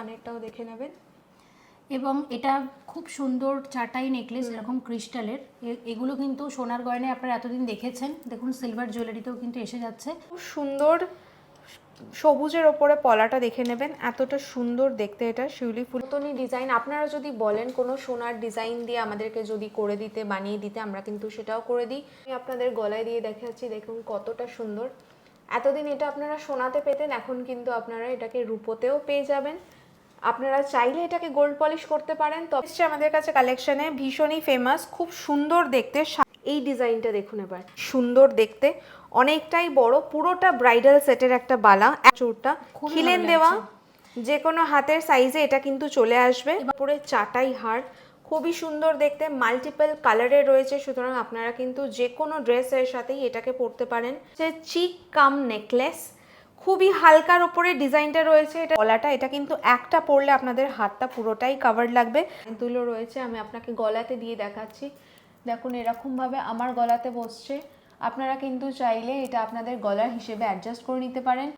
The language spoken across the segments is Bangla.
কানেরটাও দেখে নেবেন। এবং এটা খুব সুন্দর চাটাই নেকলেস, এরকম ক্রিস্টালের। এগুলো কিন্তু সোনার গয়নায় আপনারা এতদিন দেখেছেন, দেখুন সিলভার জুয়েলারিতেও কিন্তু এসে যাচ্ছে। খুব সুন্দর সবুজের ওপরে পলাটা দেখে নেবেন, এতটা সুন্দর দেখতে। এটা শিউলি ফুল মতনই ডিজাইন। আপনারা যদি বলেন কোনো সোনার ডিজাইন দিয়ে আমাদেরকে যদি করে দিতে, বানিয়ে দিতে, আমরা কিন্তু সেটাও করে দিই। আমি আপনাদের গলায় দিয়ে দেখাচ্ছি, দেখুন কতটা সুন্দর। এতদিন এটা আপনারা সোনাতে পেতেন, এখন কিন্তু আপনারা এটাকে রূপোতেও পেয়ে যাবেন। আপনারা চাইলে এটাকে গোল্ড পলিশ করতে পারেন। তো আমাদের কাছে কালেকশনে ভীষণই ফেমাস, খুব সুন্দর দেখতে। এই ডিজাইনটা দেখুন এবার, সুন্দর দেখতে, অনেকটাই বড়, পুরোটা ব্রাইডাল সেটের একটা বালা। চোরটা খিলেন দেওয়া, যে কোনো হাতের সাইজে এটা কিন্তু চলে আসবে। পুরো চাটাই হার, খুবই সুন্দর দেখতে, মাল্টিপল কালারে রয়েছে। সুতরাং আপনারা কিন্তু যে কোনো ড্রেসের সাথেই এটাকে পরতে পারেন। যে চিক কাম নেকলেস, খুবই হালকার ওপরে ডিজাইনটা রয়েছে। এটা গলাটা, এটা কিন্তু একটা পরলে আপনাদের হাতটা পুরোটাই কাভার লাগবে। দুলো রয়েছে, আমি আপনাকে গলাতে দিয়ে দেখাচ্ছি। দেখুন এরকমভাবে আমার গলাতে বসছে। আপনারা কিন্তু চাইলে এটা আপনাদের গলার হিসেবে অ্যাডজাস্ট করে নিতে পারেন।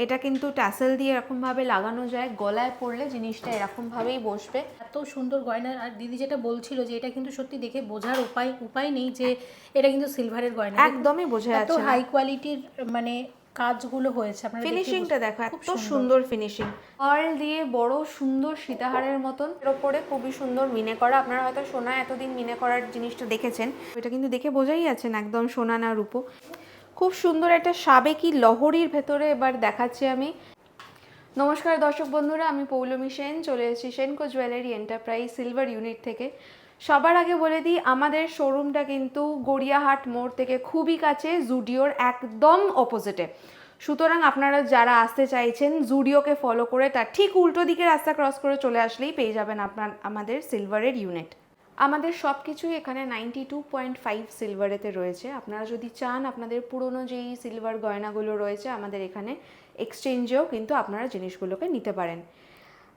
এটা কিন্তু ট্যাসেল দিয়ে এরকমভাবে লাগানো যায়, গলায় পরলে জিনিসটা এরকমভাবেই বসবে। এত সুন্দর গয়না। আর দিদি যেটা বলছিল যে এটা কিন্তু সত্যি দেখে বোঝার উপায় নেই যে এটা কিন্তু সিলভারের গয়না, একদমই বোঝা যাচ্ছে। এত হাই কোয়ালিটির মানে কাজগুলো হয়েছে। আপনারা ফিনিশিংটা দেখো, এত সুন্দর ফিনিশিং, পার্ল দিয়ে বড় সুন্দর সীতাহারের মতন। এর ওপরে খুবই সুন্দর মিনে করা। আপনারা হয়তো সোনা এতদিন মিনে করার জিনিসটা দেখেছেন, এটা কিন্তু দেখে বোঝাই যাচ্ছেন একদম সোনা না রূপো। খুব সুন্দর একটা সাবেকি লহরীর ভেতরে এবার দেখাচ্ছি আমি। নমস্কার দর্শক বন্ধুরা, আমি পৌলমী সেন, চলে এসেছি Senco jewellery enterprise silver unit থেকে। সবার আগে বলে দিই, আমাদের শোরুমটা কিন্তু গড়িয়াহাট মোড় থেকে খুবই কাছে, জুডিওর একদম অপোজিটে। সুতরাং আপনারা যারা আসতে চাইছেন জুডিওকে ফলো করে তার ঠিক উল্টো দিকে রাস্তা ক্রস করে চলে আসলেই পেয়ে যাবেন আমাদের সিলভারের ইউনিট। আমাদের সব কিছুই এখানে 92.5 সিলভারেতে রয়েছে। আপনারা যদি চান আপনাদের পুরনো যেই সিলভার গয়নাগুলো রয়েছে আমাদের এখানে এক্সচেঞ্জেও কিন্তু আপনারা জিনিসগুলোকে নিতে পারেন।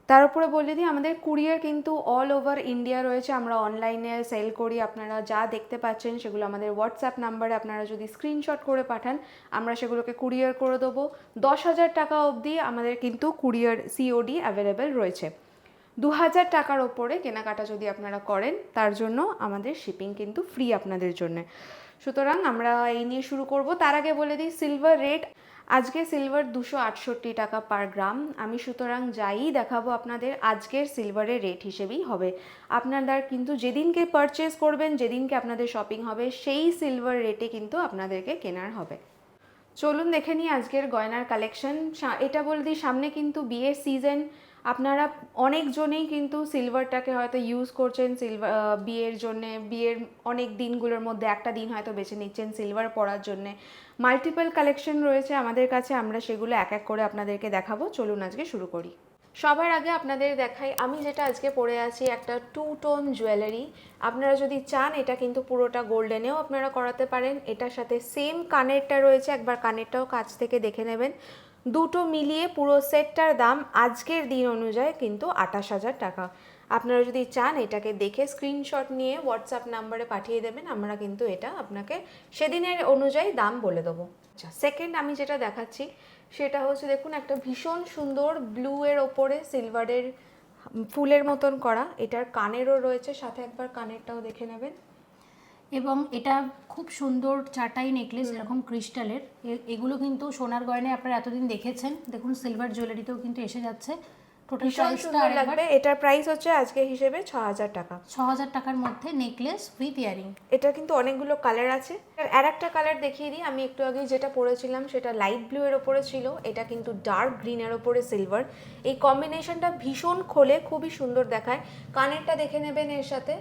তার উপরে বলে দিই, আমাদের কুরিয়ার কিন্তু অল ওভার ইন্ডিয়া রয়েছে। আমরা অনলাইনে সেল করি। আপনারা যা দেখতে পাচ্ছেন সেগুলো আমাদের হোয়াটসঅ্যাপ নাম্বারে আপনারা যদি স্ক্রিনশট করে পাঠান, আমরা সেগুলোকে কুরিয়ার করে দেবো। 10,000 টাকা অবধি আমাদের কিন্তু কুরিয়ার সিওডি অ্যাভেলেবেল রয়েছে। 2,000 টাকার ওপরে কেনাকাটা যদি আপনারা করেন, তার জন্য আমাদের শিপিং কিন্তু ফ্রি আপনাদের জন্য। সুতরাং আমরা এই নিয়ে শুরু করব। তার আগে বলে দিই সিলভার রেট। আজকে সিলভার 268 টাকা পার গ্রাম। আমি সুতরাং যাই দেখাবো আপনাদের আজকের সিলভারের রেট হিসেবেই হবে। আপনারা কিন্তু যেদিনকে পারচেস করবেন, যেদিনকে আপনাদের শপিং হবে, সেই সিলভার রেটে কিন্তু আপনাদেরকে কেনার হবে। চলুন দেখে নিই আজকের গয়নার কালেকশন। এটা বলে দিই, সামনে কিন্তু বিয়ের সিজন। আপনারা অনেকজনেই কিন্তু সিলভারটাকে হয়তো ইউজ করছেন বিয়ের জন্যে। বিয়ের অনেক দিনগুলোর মধ্যে একটা দিন হয়তো বেছে নিচ্ছেন সিলভার পরার জন্যে। মাল্টিপল কালেকশন রয়েছে আমাদের কাছে, আমরা সেগুলো এক এক করে আপনাদেরকে দেখাবো। চলুন আজকে শুরু করি। সবার আগে আপনাদের দেখাই, আমি যেটা আজকে পরে আছি একটা 2 টোন জুয়েলারি। আপনারা যদি চান এটা কিন্তু পুরোটা গোল্ডেনেও আপনারা করাতে পারেন। এটার সাথে সেম কানেরটা রয়েছে, একবার কানেরটাও কাছ থেকে দেখে নেবেন। দুটো মিলিয়ে পুরো সেটটার দাম আজকের দিন অনুযায়ী কিন্তু 28,000 টাকা। আপনারা যদি চান এটাকে দেখে স্ক্রিনশট নিয়ে হোয়াটসঅ্যাপ নাম্বারে পাঠিয়ে দেবেন, আমরা কিন্তু এটা আপনাকে সেদিনের অনুযায়ী দাম বলে দেবো। আচ্ছা, সেকেন্ড আমি যেটা দেখাচ্ছি সেটা হচ্ছে, দেখুন একটা ভীষণ সুন্দর ব্লু এর ওপরে সিলভারের ফুলের মতন করা। এটার কানেরও রয়েছে সাথে, একবার কানেরটাও দেখে নেবেন। এবং এটা খুব সুন্দর চাটাই নেকলেস, এরকম ক্রিস্টালের। এগুলো কিন্তু সোনার গয়নায় আপনারা এতদিন দেখেছেন, দেখুন সিলভার জুয়েলারিতেও কিন্তু এসে যাচ্ছে। টোটাল প্রাইসটা লাগবে, এটার প্রাইস হচ্ছে আজকে হিসেবে 6,000 টাকা। 6,000 টাকার মধ্যে নেকলেস উইথ ইয়ারিং। এটা কিন্তু অনেকগুলো কালার আছে। আর একটা কালার দেখিয়ে দিই, আমি একটু আগে যেটা পরেছিলাম সেটা লাইট ব্লু এর ওপরে ছিল, এটা কিন্তু ডার্ক গ্রিন এর ওপরে সিলভার। এই কম্বিনেশনটা ভীষণ খোলে, খুবই সুন্দর দেখায়। কানেরটা দেখে নেবেন এর সাথে।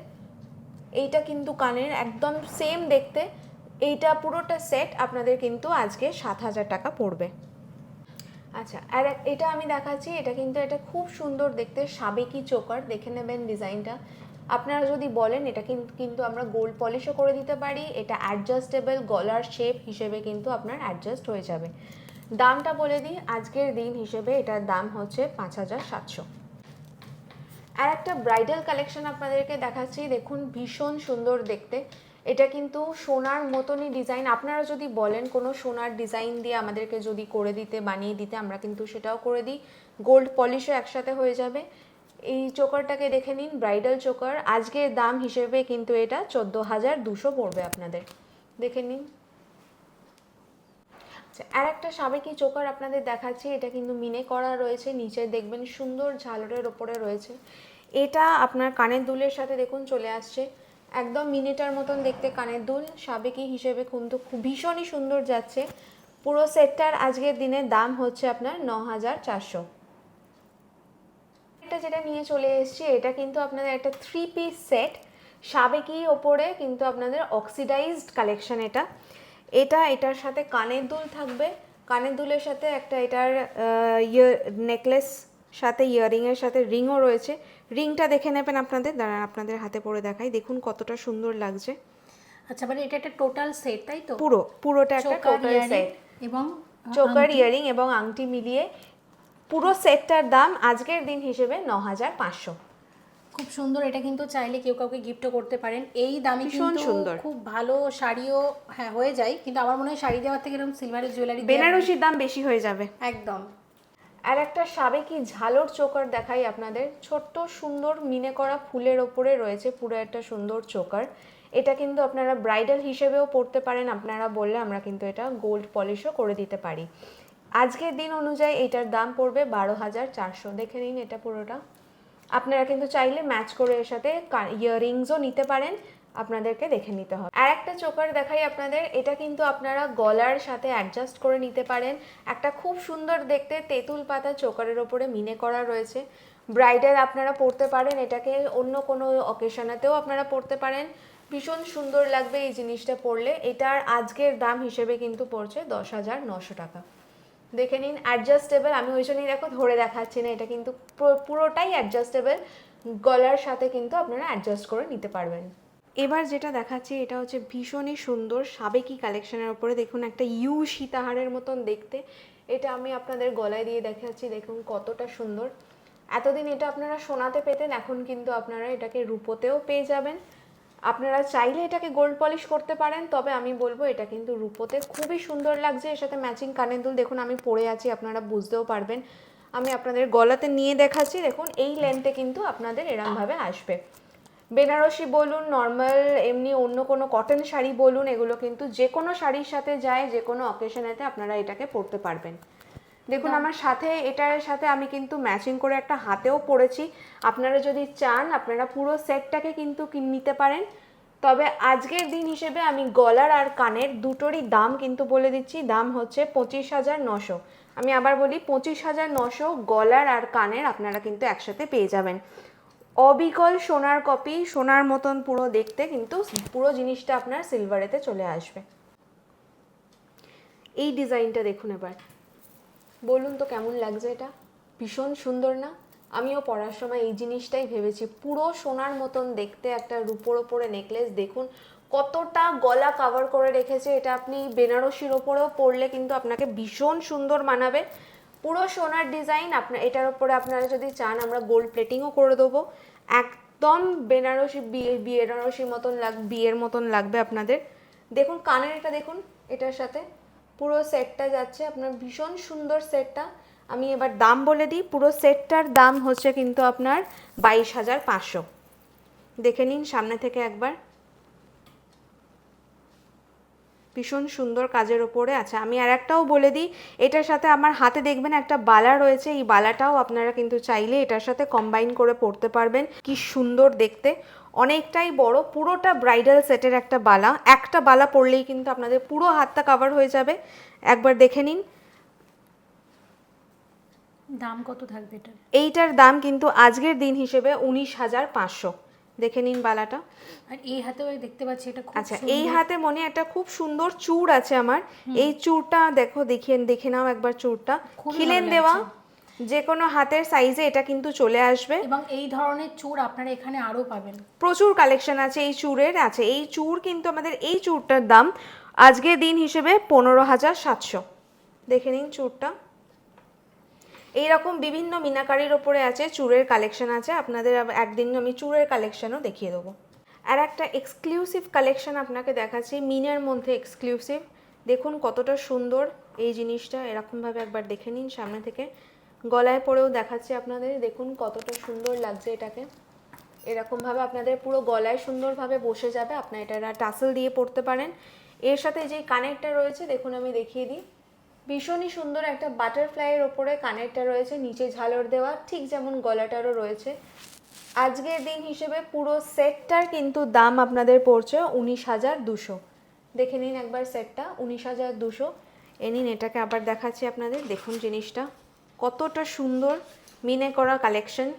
এইটা কিন্তু কানের একদম সেম দেখতে। এইটা পুরোটা সেট আপনাদের কিন্তু আজকে 7,000 টাকা পড়বে। আচ্ছা, আর এটা আমি দেখাচ্ছি, এটা কিন্তু এটা খুব সুন্দর দেখতে, সাবেকি চোকার, দেখে নেবেন ডিজাইনটা। আপনারা যদি বলেন এটা কিন্তু আমরা গোল্ড পলিশও করে দিতে পারি। এটা অ্যাডজাস্টেবল গলার শেপ হিসেবে কিন্তু আপনার অ্যাডজাস্ট হয়ে যাবে। দামটা বলে দিই, আজকের দিন হিসেবে এটার দাম হচ্ছে 5,700। আর একটা ব্রাইডাল কালেকশন আপনাদেরকে দেখাচ্ছি, দেখুন ভীষণ সুন্দর দেখতে। এটা কিন্তু সোনার মতনই ডিজাইন। আপনারা যদি বলেন কোনো সোনার ডিজাইন দিয়ে আমাদেরকে যদি করে দিতে, বানিয়ে দিতে, আমরা কিন্তু সেটাও করে দিই। গোল্ড পলিশও একসাথে হয়ে যাবে। এই চোকারটাকে দেখে নিন, ব্রাইডাল চোকার। আজকের দাম হিসেবে কিন্তু এটা 14,200 পড়বে আপনাদের, দেখে নিন। আচ্ছা, আর একটা সাবেকি চোকার আপনাদের দেখাচ্ছি, এটা কিন্তু মিনে করা রয়েছে, নিচে দেখবেন সুন্দর ঝালরের ওপরে রয়েছে। এটা আপনার কানের দুলের সাথে দেখুন চলে আসছে, একদম মিনিটার মতন দেখতে কানের দুল, সাবেকি হিসেবে কিন্তু ভীষণই সুন্দর যাচ্ছে। পুরো সেটটার আজকের দিনে দাম হচ্ছে আপনার 9,400। এটা যেটা নিয়ে চলে এসেছি, এটা কিন্তু আপনাদের একটা 3 পিস সেট, সাবেকি ওপরে কিন্তু আপনাদের অক্সিডাইজড কালেকশন। এটার সাথে কানের দুল থাকবে, কানের দুলের সাথে একটা এটার নেকলেস, সাথে ইয়াররিংয়ের সাথে রিংও রয়েছে। রিংটা দেখে নেবেন আপনাদের, দাঁড়ান আপনাদের হাতে পরে দেখাই, দেখুন কতটা সুন্দর লাগছে। আচ্ছা, মানে এটা একটা টোটাল সেট, তাই তো? পুরোটা একটা টোটাল সেট, এবং চোকার, ইয়াররিং এবং আংটি মিলিয়ে পুরো সেটটার দাম আজকের দিন হিসেবে 9,500। খুব সুন্দর। এটা কিন্তু চাইলে কেউ কাউকে গিফটও করতে পারেন এই দামে, ভীষণ কিন্তু সুন্দর। খুব ভালো শাড়িও হ্যাঁ হয়ে যায়, কিন্তু আমার মনে হয় শাড়ি দেওয়ার থেকে এরকম সিলভারের জুয়েলারি বেনারসির দাম বেশি হয়ে যাবে একদম। আর একটা সাবেকি ঝালর চোকার দেখাই আপনাদের, ছোট্ট সুন্দর মিনে করা ফুলের ওপরে রয়েছে পুরো একটা সুন্দর চোকার। এটা কিন্তু আপনারা ব্রাইডাল হিসেবেও পরতে পারেন, আপনারা বললে আমরা কিন্তু এটা গোল্ড পলিশও করে দিতে পারি। আজকের দিন অনুযায়ী এটার দাম পড়বে 12,400। দেখে নিন এটা পুরোটা। আপনারা কিন্তু চাইলে ম্যাচ করে এর সাথে ইয়াররিংসও নিতে পারেন, আপনাদেরকে দেখে নিতে হবে। আর একটা চোকার দেখাই আপনাদের, এটা কিন্তু আপনারা গলার সাথে অ্যাডজাস্ট করে নিতে পারেন। একটা খুব সুন্দর দেখতে তেঁতুল পাতা চোকারের ওপরে মিনে করা রয়েছে, ব্রাইডাল আপনারা পরতে পারেন, এটাকে অন্য কোনো অকেশনেতেও আপনারা পরতে পারেন, ভীষণ সুন্দর লাগবে এই জিনিসটা পরলে। এটার আজকের দাম হিসেবে কিন্তু পড়ছে 10,900 টাকা। দেখে নিন, অ্যাডজাস্টেবল, আমি ওই জন্যই দেখো ধরে দেখাচ্ছি না, এটা কিন্তু পুরোটাই অ্যাডজাস্টেবল, গলার সাথে কিন্তু আপনারা অ্যাডজাস্ট করে নিতে পারবেন। এবার যেটা দেখাচ্ছি এটা হচ্ছে ভীষণই সুন্দর সাবেকি কালেকশনের ওপরে, দেখুন একটা ইউ সীতাহারের মতন দেখতে, এটা আমি আপনাদের গলায় দিয়ে দেখাচ্ছি, দেখুন কতটা সুন্দর। এতদিন এটা আপনারা সোনাতে পেতেন, এখন কিন্তু আপনারা এটাকে রূপোতেও পেয়ে যাবেন। আপনারা চাইলে এটাকে গোল্ড পলিশ করতে পারেন, তবে আমি বলবো এটা কিন্তু রূপোতে খুবই সুন্দর লাগছে। এর সাথে ম্যাচিং কানের দুল দেখুন আমি পরে আছি, আপনারা বুঝতেও পারবেন। আমি আপনাদের গলাতে নিয়ে দেখাচ্ছি, দেখুন এই লেন্থে কিন্তু আপনাদের এরমভাবে আসবে। বেনারসি বলুন, নর্মাল এমনি অন্য কোনো কটন শাড়ি বলুন, এগুলো কিন্তু যে কোনো শাড়ির সাথে যায়, যে কোনো অকেশনেতে আপনারা এটাকে পরতে পারবেন। দেখুন আমার সাথে এটার সাথে আমি কিন্তু ম্যাচিং করে একটা হাতেও পরেছি, আপনারা যদি চান আপনারা পুরো সেটটাকে কিন্তু নিতে পারেন। তবে আজকের দিন হিসেবে আমি গলার আর কানের দুটোরই দাম কিন্তু বলে দিচ্ছি, দাম হচ্ছে 25,900। আমি আবার বলি 25,900 গলার আর কানের আপনারা কিন্তু একসাথে পেয়ে যাবেন। অবিকল সোনার কপি, সোনার মতন পুরো দেখতে, কিন্তু পুরো জিনিসটা আপনার সিলভারেতে চলে আসবে। এই ডিজাইনটা দেখুন এবার, বলুন তো কেমন লাগছে, এটা ভীষণ সুন্দর না? আমিও পরার সময় এই জিনিসটাই ভেবেছি, পুরো সোনার মতন দেখতে একটা রূপোর ওপরে নেকলেস, দেখুন কতটা গলা কভার করে রেখেছে। এটা আপনি বেনারসির ওপরেও পরলে কিন্তু আপনাকে ভীষণ সুন্দর মানাবে। পুরো সোনার ডিজাইন, আপনার এটার ওপরে আপনারা যদি চান আমরা গোল্ড প্লেটিংও করে দেবো, একদম বেনারসি বেনারসির মতন বিয়ের মতন লাগবে আপনাদের। দেখুন কানের এটা দেখুন, এটার সাথে পুরো সেটটা যাচ্ছে আপনার, ভীষণ সুন্দর সেটটা। আমি এবার দাম বলে দিই, পুরো সেটটার দাম হচ্ছে কিন্তু আপনার 22,500। দেখে নিন সামনে থেকে একবার, ভীষণ সুন্দর কাজের ওপরে আছে। আমি আর একটাও বলে দিই, এটার সাথে আমার হাতে দেখবেন একটা বালা রয়েছে, এই বালাটাও আপনারা কিন্তু চাইলে এটার সাথে কম্বাইন করে পরতে পারবেন। কি সুন্দর দেখতে, অনেকটাই বড়, পুরোটা ব্রাইডাল সেটের একটা বালা, একটা বালা পরলেই কিন্তু আপনাদের পুরো হাতটা কভার হয়ে যাবে। একবার দেখে নিন দাম কত থাকবে এটার? এইটার দাম কিন্তু আজকের দিন হিসেবে 19,500। দেখে নিন বালাটা। আর এই হাতেও দেখতে পাচ্ছি এটা খুব আচ্ছা, এই হাতে মনে একটা খুব সুন্দর চূড় আছে আমার, এই চূড়টা দেখো, দেখে নাও একবার চূড়টা, খিলেন দেওয়া, যে কোনো হাতের সাইজে এটা কিন্তু চলে আসবে। এবং এই ধরনের চূড় আপনারা এখানে আরো পাবেন, প্রচুর কালেকশন আছে এই চূড়ের। আছে এই চূড় কিন্তু আমাদের এই চূড়টার দাম আজকের দিন হিসেবে 15,700। দেখে নিন চূড়টা, এইরকম বিভিন্ন মিনাকারির ওপরে আছে, চূড়ের কালেকশন আছে আপনাদের, একদিন আমি চূড়ের কালেকশনও দেখিয়ে দেবো। আর একটা এক্সক্লুসিভ কালেকশন আপনাকে দেখাচ্ছি, মিনের মধ্যে এক্সক্লুসিভ, দেখুন কতটা সুন্দর এই জিনিসটা, এরকমভাবে একবার দেখে নিন সামনে থেকে, গলায় পরেও দেখাচ্ছি আপনাদের, দেখুন কতটা সুন্দর লাগছে এটাকে। এরকমভাবে আপনাদের পুরো গলায় সুন্দরভাবে বসে যাবে। আপনার এটা টাসেল দিয়ে পরতে পারেন। এর সাথে যে কানেরটা রয়েছে দেখুন আমি দেখিয়ে দিই, ভীষণই সুন্দর একটা বাটারফ্লাইয়ের ওপরে কানেরটা রয়েছে, নিচে ঝালর দেওয়া, ঠিক যেমন গলাটারও রয়েছে। আজকের দিন হিসেবে পুরো সেটটার কিন্তু দাম আপনাদের পড়ছে 19,200। দেখে নিন একবার সেটটা 19,200। এ নিন, এটাকে আবার দেখাচ্ছি আপনাদের, দেখুন জিনিসটা কতটা সুন্দর মিনে করা কালেকশন।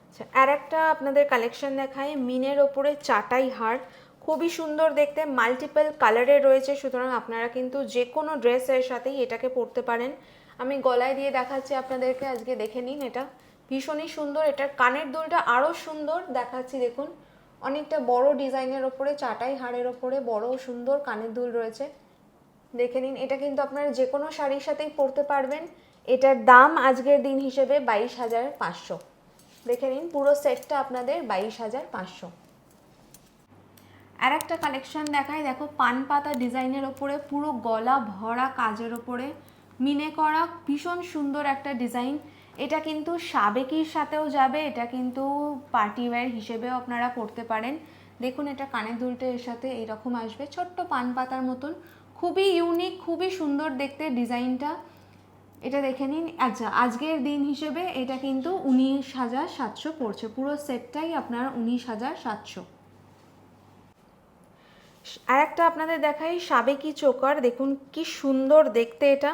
আচ্ছা, আর একটা আপনাদের কালেকশন দেখাই, মিনের ওপরে চাটাই হার, খুবই সুন্দর দেখতে, মাল্টিপল কালারে রয়েছে, সুতরাং আপনারা কিন্তু যে কোনো ড্রেসের সাথেই এটাকে পরতে পারেন। আমি গলায় দিয়ে দেখাচ্ছি আপনাদেরকে, আজকে দেখে নিন, এটা ভীষণই সুন্দর। এটার কানের দুলটা আরও সুন্দর দেখাচ্ছি, দেখুন অনেকটা বড় ডিজাইনের ওপরে চাটাই হাড়ের ওপরে বড় সুন্দর কানের দুল রয়েছে, দেখে নিন। এটা কিন্তু আপনারা যে কোনো শাড়ির সাথেই পরতে পারবেন। এটার দাম আজকের দিন হিসেবে 22,500। দেখে নিন পুরো সেটটা আপনাদের 22,500। আর একটা কালেকশন দেখাই, দেখো পান পাতা ডিজাইনের ওপরে পুরো গলা ভরা কাজের ওপরে মিনে করা ভীষণ সুন্দর একটা ডিজাইন। এটা কিন্তু সাবেকির সাথেও যাবে, এটা কিন্তু পার্টি ওয়্যার হিসেবেও আপনারা পরতে পারেন। দেখুন এটা কানের দুলটা এর সাথে এইরকম আসবে, ছোট্ট পান পাতার মতন, খুবই ইউনিক, খুবই সুন্দর দেখতে ডিজাইনটা। এটা দেখে নিন। আচ্ছা, আজকের দিন হিসেবে এটা কিন্তু 19,700 পড়ছে, পুরো সেটটাই আপনার 19,700। আর একটা আপনাদের দেখাই সাবেকি চোকার, দেখুন কি সুন্দর দেখতে, এটা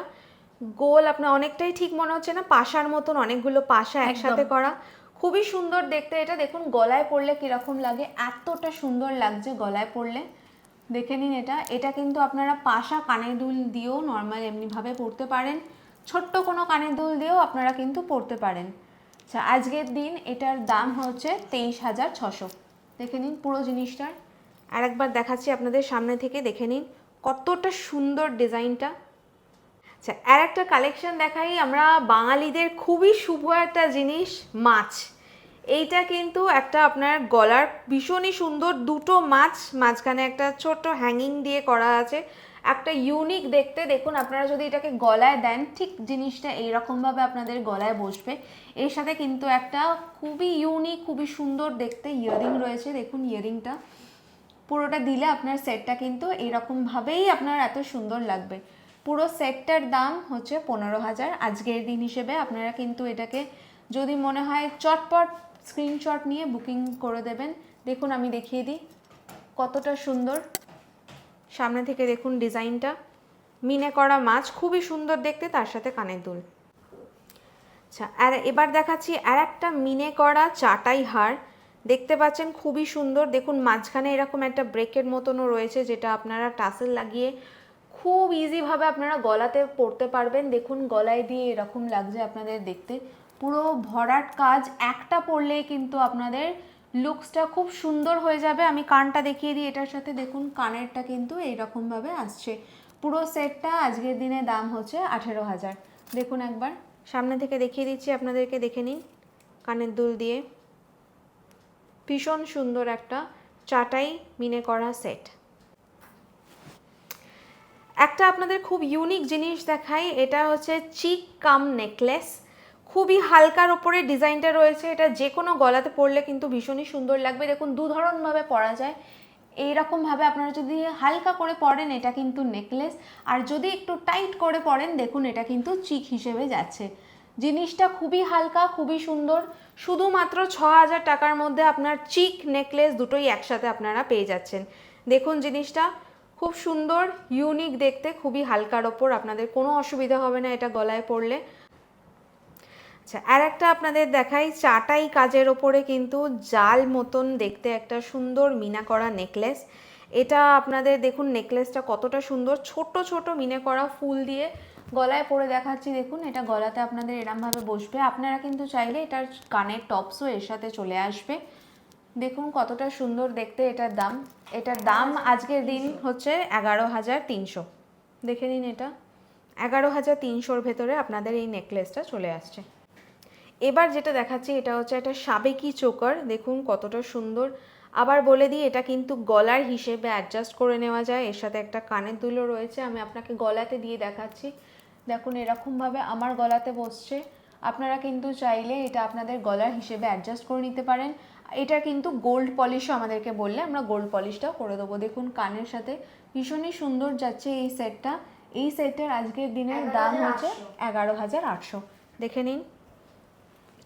গোল, আপনার অনেকটাই ঠিক মনে হচ্ছে না পাশার মতন, অনেকগুলো পাশা একসাথে করা, খুবই সুন্দর দেখতে এটা। দেখুন গলায় পরলে কিরকম লাগে, এতটা সুন্দর লাগছে গলায় পরলে, দেখে নিন। এটা কিন্তু আপনারা পাশা কানের দুল দিয়েও নর্মাল এমনিভাবে পরতে পারেন, ছোট্ট কোনো কানের দুল দিয়েও আপনারা কিন্তু পরতে পারেন। আচ্ছা, আজকের দিন এটার দাম হচ্ছে 23,600। দেখে নিন পুরো জিনিসটার, আর একবার দেখাচ্ছি আপনাদের সামনে থেকে, দেখে নিন কতটা সুন্দর ডিজাইনটা। আচ্ছা, আর একটা কালেকশন দেখাই, আমরা বাঙালিদের খুবই শুভ একটা জিনিস, মাছ। এইটা কিন্তু একটা আপনার গলার ভীষণই সুন্দর, দুটো মাছ, মাঝখানে একটা ছোট হ্যাঙ্গিং দিয়ে করা আছে, একটা ইউনিক দেখতে। দেখুন আপনারা যদি এটাকে গলায় দেন, ঠিক জিনিসটা এইরকমভাবে আপনাদের গলায় বসবে। এর সাথে কিন্তু একটা খুবই ইউনিক, খুবই সুন্দর দেখতে ইয়ারিং রয়েছে, দেখুন ইয়ারিংটা পুরোটা দিলে আপনার সেটটা কিন্তু এইরকমভাবেই আপনার এত সুন্দর লাগবে। পুরো সেটটার দাম হচ্ছে 15,000 আজকের দিন হিসেবে। আপনারা কিন্তু এটাকে যদি মনে হয় চটপট স্ক্রিনশট নিয়ে বুকিং করে দেবেন। দেখুন আমি দেখিয়ে দিই কতটা সুন্দর, সামনে থেকে দেখুন ডিজাইনটা, মিনে করা মাছ, খুবই সুন্দর দেখতে, তার সাথে কানের দুল। আচ্ছা, আর এবার দেখাচ্ছি আর একটা মিনে করা চাটাই হার, দেখতে পাচ্ছেন খুবই সুন্দর। দেখুন মাঝখানে এরকম একটা ব্রেকের মতনও রয়েছে, যেটা আপনারা টাসেল লাগিয়ে খুব ইজিভাবে আপনারা গলাতে পরতে পারবেন। দেখুন গলায় দিয়ে এরকম লাগছে আপনাদের দেখতে, পুরো ভরাট কাজ, একটা পরলেই কিন্তু আপনাদের লুকসটা খুব সুন্দর হয়ে যাবে। আমি কানটা দেখিয়ে দিই এটার সাথে, দেখুন কানেরটা কিন্তু এইরকমভাবে আসছে। পুরো সেটটা আজকের দিনে দাম হচ্ছে 18,000। দেখুন একবার সামনে থেকে দেখিয়ে দিচ্ছি আপনাদেরকে, দেখে নিন কানের দুল দিয়ে ভীষণ সুন্দর একটা চাটাই মিনে করা সেট। একটা আপনাদের খুব ইউনিক জিনিস দেখাই, এটা হচ্ছে চিক কাম নেকলেস, খুবই হালকার ওপরে ডিজাইনটা রয়েছে। এটা যে কোনো গলাতে পরলে কিন্তু ভীষণই সুন্দর লাগবে। দেখুন দু ধরনভাবে পরা যায়, এইরকমভাবে আপনারা যদি হালকা করে পরেন এটা কিন্তু নেকলেস, আর যদি একটু টাইট করে পরেন দেখুন এটা কিন্তু চিক হিসেবে যাচ্ছে। জিনিসটা খুবই হালকা, খুবই সুন্দর, শুধুমাত্র 6,000 টাকার মধ্যে আপনার চিক নেকলেস দুটোই একসাথে আপনারা পেয়ে যাচ্ছেন। দেখুন জিনিসটা খুব সুন্দর, ইউনিক দেখতে, খুবই হালকার ওপর, আপনাদের কোনো অসুবিধা হবে না এটা গলায় পরলে। আচ্ছা, আর একটা আপনাদের দেখাই, চাটাই কাজের ওপরে কিন্তু জাল মতন দেখতে একটা সুন্দর মিনা করা নেকলেস। এটা আপনাদের দেখুন নেকলেসটা কতটা সুন্দর, ছোট ছোট মিনে করা ফুল দিয়ে গলায় পরে দেখাচ্ছি। দেখুন এটা গলাতে আপনাদের এরমভাবে বসবে। আপনারা কিন্তু চাইলে এটার কানের টপসও এর সাথে চলে আসবে। দেখুন কতটা সুন্দর দেখতে। এটার দাম আজকের দিন হচ্ছে 11,300। দেখে নিন, এটা 11,300-র ভেতরে আপনাদের এই নেকলেসটা চলে আসছে। এবার যেটা দেখাচ্ছি এটা হচ্ছে একটা সাবেকি চোকার, দেখুন কতটা সুন্দর। আবার বলে দিই এটা কিন্তু গলার হিসেবে অ্যাডজাস্ট করে নেওয়া যায়, এর সাথে একটা কানের দুলও রয়েছে। আমি আপনাকে গলাতে দিয়ে দেখাচ্ছি, দেখুন এরকমভাবে আমার গলাতে বসছে। আপনারা কিন্তু চাইলে এটা আপনাদের গলার হিসেবে অ্যাডজাস্ট করে নিতে পারেন। এটা কিন্তু গোল্ড পলিশও আমাদেরকে বললে আমরা গোল্ড পলিশটাও করে দেবো। দেখুন কানের সাথে ভীষণই সুন্দর যাচ্ছে এই সেটটা। এই সেটটার আজকের দিনের দাম হচ্ছে 11,800। দেখে নিন,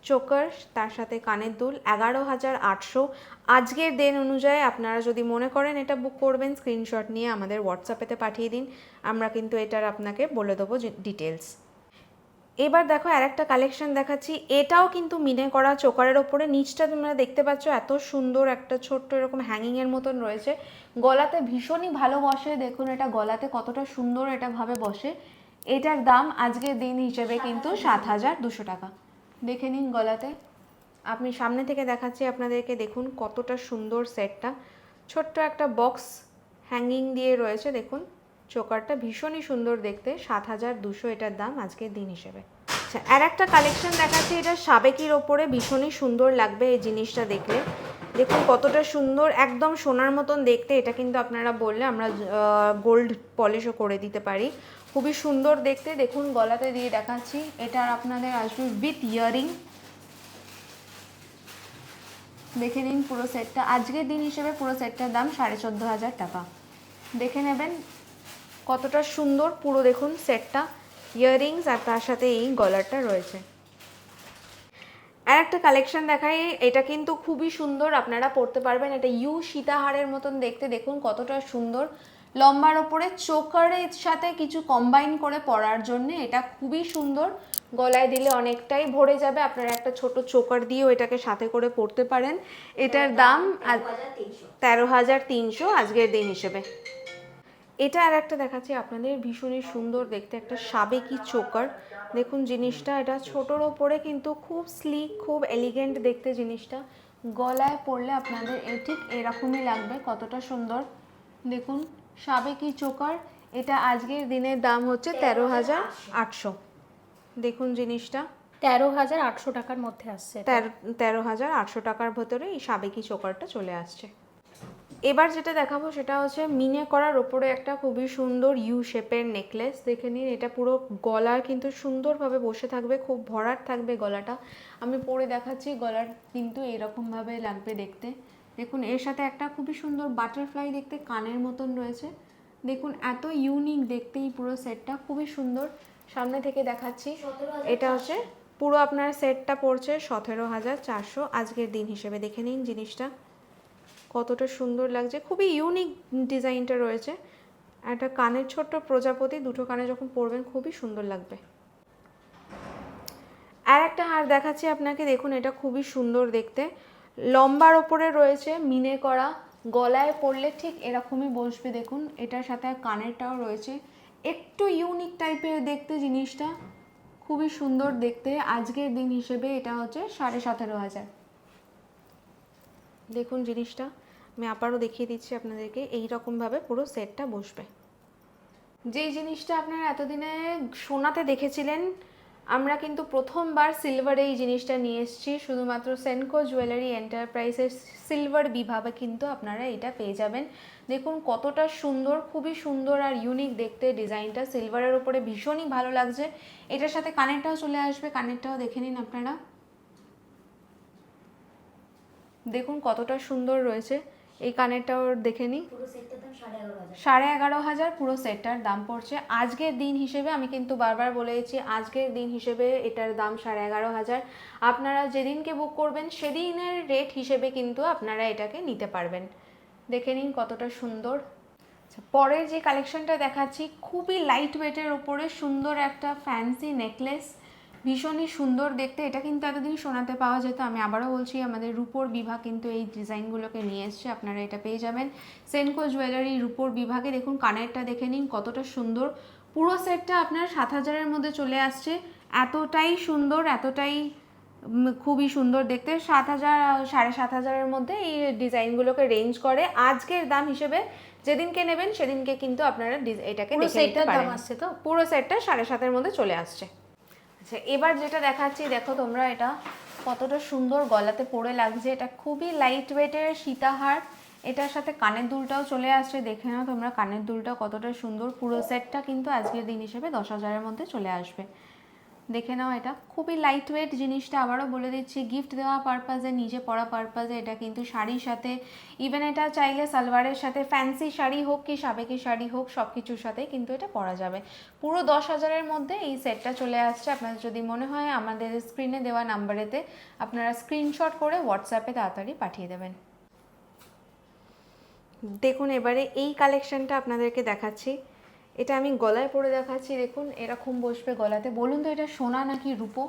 চোকার তার সাথে কানের দুল 11,800। আজকের দিন অনুযায়ী আপনারা যদি মনে করেন এটা বুক করবেন, স্ক্রিনশট নিয়ে আমাদের হোয়াটসঅ্যাপেতে পাঠিয়ে দিন, আমরা কিন্তু এটার আপনাকে বলে দেবো ডিটেলস। এবার দেখো আরেকটা কালেকশন দেখাচ্ছি, এটাও কিন্তু মিনে করা চোকারের ওপরে। নিচটা তোমরা দেখতে পাচ্ছ এত সুন্দর একটা ছোট্ট এরকম হ্যাঙ্গিংয়ের মতন রয়েছে, গলাতে ভীষণই ভালো বসে। দেখুন এটা গলাতে কতটা সুন্দর এটা ভাবে বসে। এটার দাম আজকের দিন হিসেবে কিন্তু 7,200 টাকা। দেখে নিন গলাতে, আপনি সামনে থেকে দেখাচ্ছি আপনাদেরকে, দেখুন কতটা সুন্দর সেটটা। ছোট্ট একটা বক্স হ্যাঙ্গিং দিয়ে রয়েছে, দেখুন চোকারটা ভীষণই সুন্দর দেখতে। 7,200 এটার দাম আজকের দিন হিসেবে। আচ্ছা, আর একটা কালেকশন দেখাচ্ছি, এটা সাবেকির ওপরে ভীষণই সুন্দর লাগবে এই জিনিসটা দেখলে। দেখুন কতটা সুন্দর, একদম সোনার মতন দেখতে। এটা কিন্তু আপনারা বললে আমরা গোল্ড পলিশও করে দিতে পারি, খুবই সুন্দর দেখতে। দেখুন গলাতে দিয়ে দেখাচ্ছি, এটার আপনাদের আসবে উইথ ইয়ারিং। দেখে নিন পুরো সেটটা আজকের দিন হিসেবে পুরো সেটটার দাম 14,500 টাকা। দেখে নেবেন কতটা সুন্দর পুরো, দেখুন সেটটা, ইয়াররিংস আর তার সাথে এই গলারটা রয়েছে। আর একটা কালেকশন দেখাই, এটা কিন্তু খুবই সুন্দর, আপনারা পরতে পারবেন। এটা সীতাহারের মতন দেখতে, দেখুন কতটা সুন্দর। লম্বার ওপরে চোকারের সাথে কিছু কম্বাইন করে পরার জন্য এটা খুবই সুন্দর। গলায় দিলে অনেকটাই ভরে যাবে, আপনারা একটা ছোট চোকার দিয়েও এটাকে সাথে করে পরতে পারেন। এটার দাম 13,300 আজকের দিন হিসেবে। এটা আর একটা দেখাচ্ছি আপনাদের, ভীষণই সুন্দর দেখতে একটা সাবেকি চোকার। দেখুন জিনিসটা, এটা ছোটোর ওপরে কিন্তু খুব স্লিক, খুব এলিগেন্ট দেখতে জিনিসটা। গলায় পরলে আপনাদের ঠিক এরকমই লাগবে, কতটা সুন্দর। দেখুন সাবেকি চোকার, এটা আজকের দিনের দাম হচ্ছে 13,800। দেখুন জিনিসটা 13,800 টাকার মধ্যে আসছে। 13,800 টাকার ভেতরে এই সাবেকি চোকারটা চলে আসছে। এবার যেটা দেখাবো সেটা হচ্ছে মিনে করার ওপরে একটা খুবই সুন্দর ইউ শেপের নেকলেস। দেখে নিন, এটা পুরো গলার কিন্তু সুন্দরভাবে বসে থাকবে, খুব ভরাট থাকবে গলাটা। আমি পরে দেখাচ্ছি, গলার কিন্তু এরকমভাবে লাগবে দেখতে। দেখুন এর সাথে একটা খুবই সুন্দর বাটারফ্লাই দেখতে কানের মতন রয়েছে। দেখুন এত ইউনিক দেখতেই পুরো সেটটা, খুবই সুন্দর। সামনে থেকে দেখাচ্ছি, এটা হচ্ছে পুরো আপনার সেটটা পড়ছে 17,400 আজকের দিন হিসেবে। দেখে নিন জিনিসটা কতটা সুন্দর লাগছে, খুবই ইউনিক ডিজাইনটা রয়েছে। একটা কানের ছোট্ট প্রজাপতি, দুটো কানে যখন পরবেন খুবই সুন্দর লাগবে। আর একটা হার দেখাচ্ছি আপনাকে, দেখুন এটা খুবই সুন্দর দেখতে, লম্বার ওপরে রয়েছে মিনে করা, গলায় পরলে ঠিক এরকমই বসবে। দেখুন এটার সাথে কানেরটাও রয়েছে, একটু ইউনিক টাইপের দেখতে জিনিসটা, খুবই সুন্দর দেখতে। আজকের দিন হিসেবে এটা হচ্ছে 17,500। দেখুন জিনিসটা আমি আবারও দেখিয়ে দিচ্ছি আপনাদেরকে, এই রকমভাবে পুরো সেটটা বসবে। যেই জিনিসটা আপনারা এতদিনে সোনাতে দেখেছিলেন, আমরা কিন্তু প্রথমবার সিলভারে এই জিনিসটা নিয়ে এসেছি। শুধুমাত্র সেনকো জুয়েলারি এন্টারপ্রাইজের সিলভার বিভাগে কিন্তু আপনারা এটা পেয়ে যাবেন। দেখুন কতটা সুন্দর, খুবই সুন্দর আর ইউনিক দেখতে ডিজাইনটা, সিলভারের ওপরে ভীষণই ভালো লাগছে। এটার সাথে কানেরটাও চলে আসবে, কানেরটাও দেখে নিন আপনারা, দেখুন কতটা সুন্দর রয়েছে। এই কানেরটাও দেখে নিই, 11,500 পুরো সেটটার দাম পড়ছে আজকের দিন হিসেবে। আমি কিন্তু বারবার বলেছি আজকের দিন হিসেবে এটার দাম 11,500। আপনারা যেদিনকে বুক করবেন সেদিনের রেট হিসেবে কিন্তু আপনারা এটাকে নিতে পারবেন। দেখে নিন কতটা সুন্দর। পরের যে কালেকশনটা দেখাচ্ছি, খুবই লাইট ওয়েটের ওপরে সুন্দর একটা ফ্যান্সি নেকলেস, ভীষণই সুন্দর দেখতে। এটা কিন্তু এতদিন সোনাতে পাওয়া যেত, আমি আবারও বলছি আমাদের রূপোর বিভাগ কিন্তু এই ডিজাইনগুলোকে নিয়ে এসছে, আপনারা এটা পেয়ে যাবেন সেনকো জুয়েলারি রূপোর বিভাগে। দেখুন কানেরটা দেখে নিন কতটা সুন্দর, পুরো সেটটা আপনার 7,000-এর মধ্যে চলে আসছে। এতটাই সুন্দর, এতটাই খুবই সুন্দর দেখতে। 7,000 7,500-এর মধ্যে এই ডিজাইনগুলোকে রেঞ্জ করে। আজকের দাম হিসেবে যেদিনকে নেবেন সেদিনকে কিন্তু আপনারা এটাকে দেখে নিতে পারেন। তো পুরো সেটটা 7,500-এর মধ্যে চলে আসছে। আচ্ছা এবার যেটা দেখাচ্ছি, দেখো তোমরা এটা কতটা সুন্দর গলাতে পরে লাগছে। এটা খুবই লাইট ওয়েটের সীতাহার, এটার সাথে কানের দুলটাও চলে আসছে, দেখে নাও তোমরা কানের দুলটা কতটা সুন্দর। পুরো সেটটা কিন্তু আজকের দিন হিসেবে 10,000-এর মধ্যে চলে আসবে। দেখে নাও, এটা খুবই লাইট ওয়েট জিনিসটা। আবারও বলে দিচ্ছি, গিফট দেওয়া পারপাজে, নিজে পরা পারপাজে, এটা কিন্তু শাড়ির সাথে, ইভেন এটা চাইলে সালোয়ারের সাথে, ফ্যান্সি শাড়ি হোক কি সাবেকি শাড়ি হোক, সব কিছুর সাথে কিন্তু এটা পরা যাবে। পুরো 10,000-এর মধ্যে এই সেটটা চলে আসছে। আপনাদের যদি মনে হয় আমাদের স্ক্রিনে দেওয়া নাম্বারেতে আপনারা স্ক্রিনশট করে হোয়াটসঅ্যাপে তাড়াতাড়ি পাঠিয়ে দেবেন। দেখুন এবারে এই কালেকশনটা আপনাদেরকে দেখাচ্ছি। এটা আমি গলায় পরে দেখাচ্ছি। দেখুন এরকম বসবে গলাতে। বলুন তো এটা সোনা নাকি রূপো?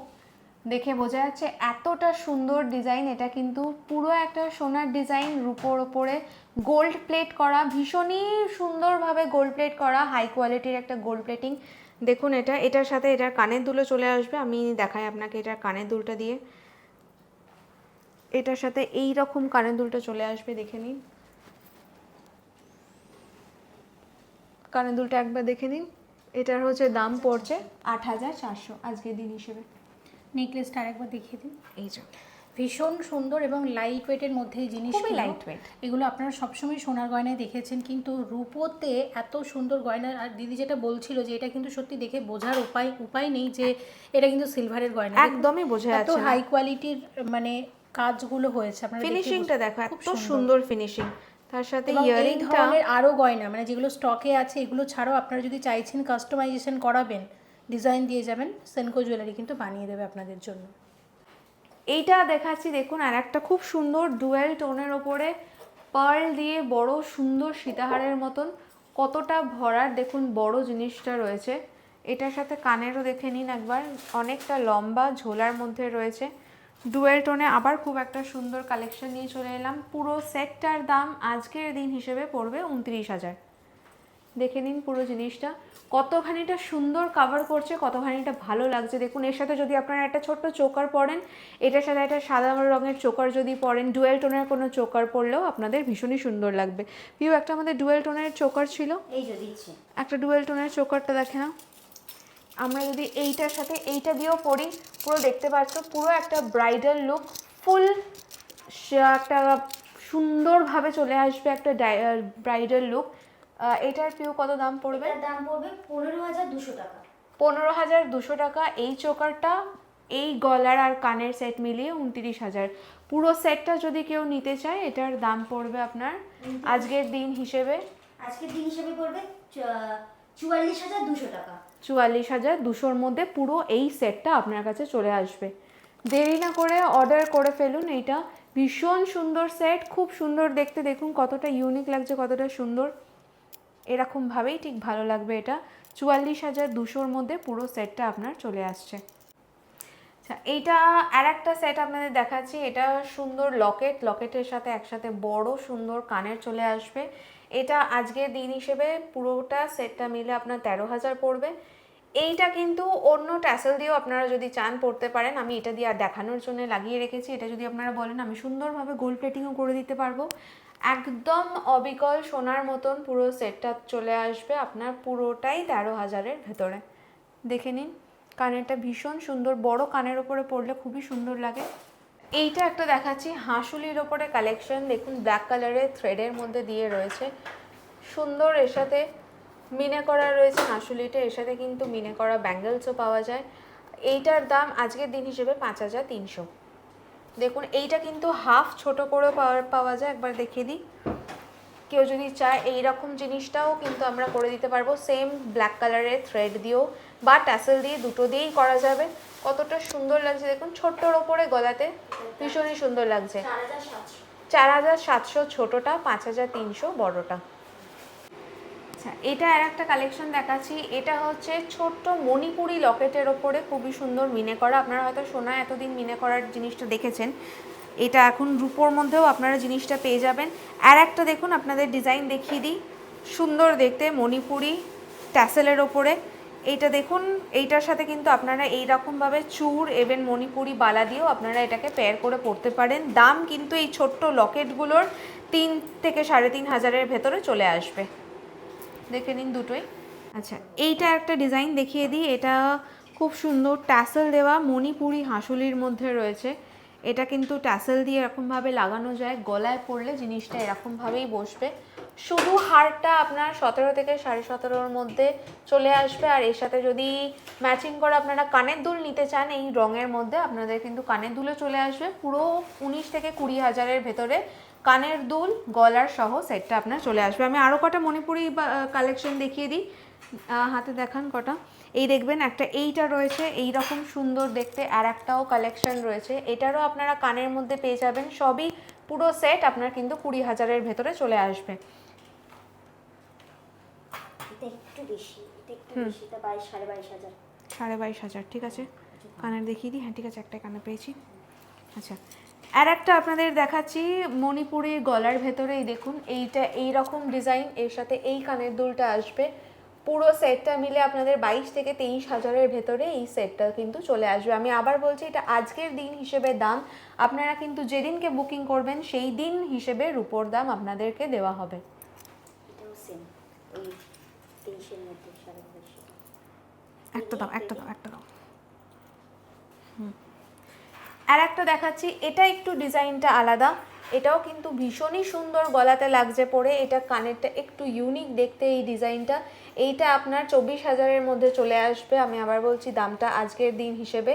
দেখে বোঝা যাচ্ছে এতটা সুন্দর ডিজাইন। এটা কিন্তু পুরো একটা সোনার ডিজাইন, রূপোর ওপরে গোল্ড প্লেট করা, ভীষণই সুন্দরভাবে গোল্ড প্লেট করা, হাই কোয়ালিটির একটা গোল্ড প্লেটিং। দেখুন এটার সাথে এটার কানের দুলও চলে আসবে। আমি দেখাই আপনাকে এটার কানের দুলটা দিয়ে। এটার সাথে এই রকম কানের দুলটা চলে আসবে, দেখে নিন। কানের দুলটা একবার দেখে নিন। এটার হচ্ছে দাম পড়ছে 8,400 আজকের দিন হিসেবে। নেকলেসটা আরেকবার দেখিয়ে দিন। এই যে ভীষণ সুন্দর এবং লাইট ওয়েটের মধ্যে এই জিনিসগুলো, খুবই লাইট ওয়েট। এগুলো আপনারা সবসময় সোনার গয়নায় দেখেছেন, কিন্তু রূপোতে এত সুন্দর গয়না। আর দিদি যেটা বলছিল যে এটা কিন্তু সত্যি দেখে বোঝার উপায় নেই যে এটা কিন্তু সিলভারের গয়না। একদমই বোঝা এত যাচ্ছে না। হাই কোয়ালিটির মানে কাজগুলো হয়েছে, আপনারা ফিনিশিংটা দেখো, এত সুন্দর ফিনিশিং। তার সাথে এই ইয়ারিংটা, ধরনের আরো গয়না মানে যেগুলো স্টকে আছে, এগুলো ছাড়াও আপনারা যদি চাইছেন কাস্টমাইজেশন করাবেন, ডিজাইন দিয়ে যাবেন, সেনকো জুয়েলারি কিন্তু বানিয়ে দেবে আপনাদের জন্য। এইটা দেখাচ্ছি। দেখুন আর একটা খুব সুন্দর ডুয়েল টোনের ওপরে পার্ল দিয়ে বড় সুন্দর সীতাহারের মতন, কতটা ভরার দেখুন বড় জিনিসটা রয়েছে। এটার সাথে কানেরও দেখে নিন একবার, অনেকটা লম্বা ঝোলার মধ্যে রয়েছে। ডুয়েল টোনে আবার খুব একটা সুন্দর কালেকশন নিয়ে চলে এলাম। পুরো সেটটার দাম আজকের দিন হিসেবে পড়বে 29,000। দেখে নিন পুরো জিনিসটা কতখানিটা সুন্দর কাভার করছে, কতখানিটা ভালো লাগছে। দেখুন এর সাথে যদি আপনারা একটা ছোট্ট চোকার পরেন, এটার সাথে একটা সাদা রঙের চোকার যদি পরেন, ডুয়েল টোনের কোনো চোকার পরলেও আপনাদের ভীষণই সুন্দর লাগবে। পিউ একটা আমাদের ডুয়েল টোনের চোকার ছিল, এই যে দিচ্ছি একটা ডুয়েল টোনের চোকারটা দেখে না। আমরা যদি এইটার সাথে এইটা দিয়েও পরি, পুরো দেখতে পাচ্ছ পুরো একটা ব্রাইডাল লুক, ফুল একটা সুন্দরভাবে চলে আসবে একটা ব্রাইডাল লুক। এটার পিউ কত দাম পড়বে? দাম পড়বে 15,200 টাকা। 15,200 টাকা। এই চোকারটা, এই গলার আর কানের সেট মিলিয়ে 29,000। পুরো সেটটা যদি কেউ নিতে চায় এটার দাম পড়বে আপনার আজকের দিন হিসেবে পড়বে 44,200 টাকা। 44,200-র মধ্যে পুরো এই সেটটা আপনার কাছে চলে আসবে। দেরি না করে অর্ডার করে ফেলুন। এইটা ভীষণ সুন্দর সেট, খুব সুন্দর দেখতে। দেখুন কতটা ইউনিক লাগছে, কতটা সুন্দর। এরকমভাবেই ঠিক ভালো লাগবে এটা। 44,200-র মধ্যে পুরো সেটটা আপনার চলে আসছে। আচ্ছা, এইটা আর একটা সেট আপনাদের দেখাচ্ছি। এটা সুন্দর লকেটের সাথে একসাথে বড় সুন্দর কানের চলে আসবে। এটা আজকের দিন হিসেবে পুরোটা সেটটা মিলে আপনার 13,000 পড়বে। এইটা কিন্তু অন্য ট্যাসেল দিয়েও আপনারা যদি চান পড়তে পারেন। আমি এটা দিয়ে আর দেখানোর জন্য লাগিয়ে রেখেছি। এটা যদি আপনারা বলেন আমি সুন্দরভাবে গোল্ড প্লেটিংও করে দিতে পারবো। একদম অবিকল সোনার মতন পুরো সেটটা চলে আসবে আপনার পুরোটাই 13,000-এর ভেতরে। দেখে নিন কানেরটা ভীষণ সুন্দর, বড় কানের ওপরে পরলে খুবই সুন্দর লাগে। এইটা একটা দেখাচ্ছি হাঁসুলির ওপরে কালেকশন। দেখুন ব্ল্যাক কালারের থ্রেডের মধ্যে দিয়ে রয়েছে সুন্দর, এর সাথে মিনে করা রয়েছে হাঁসুলিটা, এর সাথে কিন্তু মিনে করা ব্যাঙ্গেলসও পাওয়া যায়। এইটার দাম আজকের দিন হিসেবে 5,300। দেখুন এইটা কিন্তু হাফ ছোট করে পাওয়া যায়, একবার দেখিয়ে দিই। কেউ যদি চায় এই রকম জিনিসটাও কিন্তু আমরা করে দিতে পারবো, সেম ব্ল্যাক কালারের থ্রেড দিয়েও বা ট্যাসেল দিয়ে, দুটো দিয়েই করা যাবে। কতটা সুন্দর লাগছে দেখুন, ছোট্টর ওপরে গলাতে ভীষণই সুন্দর লাগছে। 4,700 ছোটটা, 5,300 বড়টা। আচ্ছা, এটা আর একটা কালেকশন দেখাচ্ছি। এটা হচ্ছে ছোট্ট মণিপুরি লকেটের ওপরে খুবই সুন্দর মিনে করা। আপনারা হয়তো সোনা এতদিন মিনে করার জিনিসটা দেখেছেন, এটা এখন রূপোর মধ্যেও আপনারা জিনিসটা পেয়ে যাবেন। আর একটা দেখুন আপনাদের ডিজাইন দেখিয়ে দিই, সুন্দর দেখতে মণিপুরি ট্যাসেলের ওপরে। এইটা দেখুন, এইটার সাথে কিন্তু আপনারা এই রকমভাবে চূড় এবং মণিপুরি বালা দিয়েও আপনারা এটাকে পেয়ার করে পরতে পারেন। দাম কিন্তু এই ছোট্ট লকেটগুলোর 3 থেকে 3,500-এর ভেতরে চলে আসবে। দেখে নিন দুটোই। আচ্ছা, এইটা একটা ডিজাইন দেখিয়ে দিই। এটা খুব সুন্দর ট্যাসেল দেওয়া মণিপুরি হাঁসুলির মধ্যে রয়েছে। এটা কিন্তু ট্যাসেল দিয়ে এরকমভাবে লাগানো যায়, গলায় পরলে জিনিসটা এরকমভাবেই বসবে। শুধু হারটা আপনার 17 থেকে 17.5-র মধ্যে চলে আসবে। আর এর সাথে যদি ম্যাচিং করে আপনারা কানের দুল নিতে চান এই রঙের মধ্যে, আপনাদের কিন্তু কানের দুলও চলে আসবে। পুরো 19 থেকে 20 হাজারের ভেতরে কানের দুল গলার সহ সেটটা আপনার চলে আসবে। আমি আরও কটা মণিপুরি কালেকশন দেখিয়ে দিই, হাতে দেখান কটা। এই দেখবেন একটা এইটা রয়েছে এই রকম সুন্দর দেখতে, আর একটাও কালেকশন রয়েছে, এটারও আপনারা কানের মধ্যে পেয়ে যাবেন। সবই পুরো সেট আপনার কিন্তু 20 হাজারের ভেতরে চলে আসবে। এটা একটু বেশি, এটা 22,500 22,500 ঠিক আছে। কানের দেখিয়ে দিই, হ্যাঁ ঠিক আছে, একটা কানে পেয়েছি। আচ্ছা, আর একটা আপনাদের দেখাচ্ছি মণিপুরি গলার ভেতরে। এই দেখুন এইটা এই রকম ডিজাইন, এর সাথে এই কানের দুলটা আসবে। পুরো সেটটা মিলে আপনাদের 22 থেকে 23 হাজারের ভেতরে এই সেটটা কিন্তু চলে আসবে। আমি আবার বলছি, এটা আজকের দিন হিসেবে দাম, আপনারা কিন্তু যেদিনকে বুকিং করবেন সেই দিন হিসেবে রুপোর দাম আপনাদেরকে দেওয়া হবে। এটাও সেম, ওই 23-এর মধ্যে 22,500। একটা দাও, একটা দাও, একটা দাও। আর একটা দেখাচ্ছি, এটা একটু ডিজাইনটা আলাদা, এটাও কিন্তু ভীষণই সুন্দর গলাতে লাগছে পরে। এটা কানেরটা একটু ইউনিক দেখতে এই ডিজাইনটা। এইটা আপনার 24 হাজারের মধ্যে চলে আসবে। আমি আবার বলছি দামটা আজকের দিন হিসেবে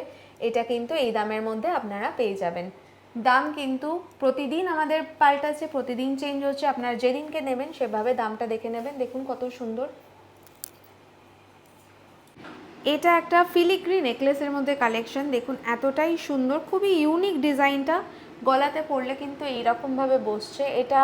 এটা কিন্তু এই দামের মধ্যে আপনারা পেয়ে যাবেন। দাম কিন্তু প্রতিদিন আমাদের পাল্টাচ্ছে, প্রতিদিন চেঞ্জ হচ্ছে, আপনারা যেদিনকে নেবেন সেভাবে দামটা দেখে নেবেন। দেখুন কত সুন্দর। এটা একটা ফিলিগ্রি নেকলেসের মধ্যে কালেকশন, দেখুন এতটাই সুন্দর, খুবই ইউনিক ডিজাইনটা। গলাতে পরলে কিন্তু এইরকমভাবে বসছে। এটা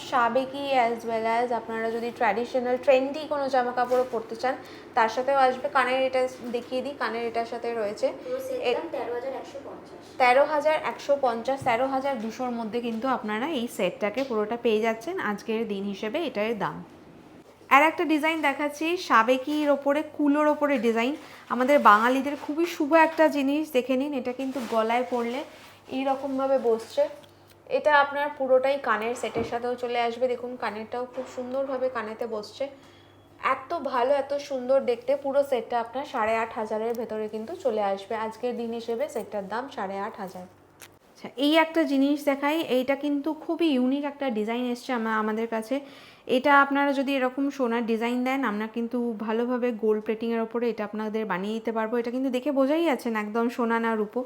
সাবেকি অ্যাজ ওয়েল অ্যাজ আপনারা যদি ট্র্যাডিশনাল ট্রেন্ডি কোনো জামা কাপড়ও পরতে চান তার সাথেও আসবে। কানের এটা দেখিয়ে দিই, কানের এটার সাথে রয়েছে পুরো সেট দাম 13,150। 13,150, 13,200-র মধ্যে কিন্তু আপনারা এই সেটটাকে পুরোটা পেয়ে যাচ্ছেন আজকের দিন হিসেবে, এটার দাম। আর একটা ডিজাইন দেখাচ্ছি সাবেকির ওপরে, কুলোর ওপরে ডিজাইন, আমাদের বাঙালিদের খুবই শুভ একটা জিনিস। দেখে নিন, এটা কিন্তু গলায় পরলে এইরকমভাবে বসছে। এটা আপনার পুরোটাই কানের সেটের সাথেও চলে আসবে। দেখুন কানেরটাও খুব সুন্দরভাবে কানেতে বসছে, এত ভালো এত সুন্দর দেখতে। পুরো সেটটা আপনার 8,500-এর ভেতরে কিন্তু চলে আসবে আজকের দিন হিসেবে। সেটটার দাম 8,500। আচ্ছা, এই একটা জিনিস দেখাই, এইটা কিন্তু খুবই ইউনিক একটা ডিজাইন এসছে আমাদের কাছে। এটা আপনারা যদি এরকম সোনার ডিজাইন দেন, আমরা কিন্তু ভালোভাবে গোল্ড প্লেটিংয়ের ওপরে এটা আপনাদের বানিয়ে দিতে পারবো। এটা কিন্তু দেখে বোঝাই যাচ্ছে না একদম সোনা না রূপো।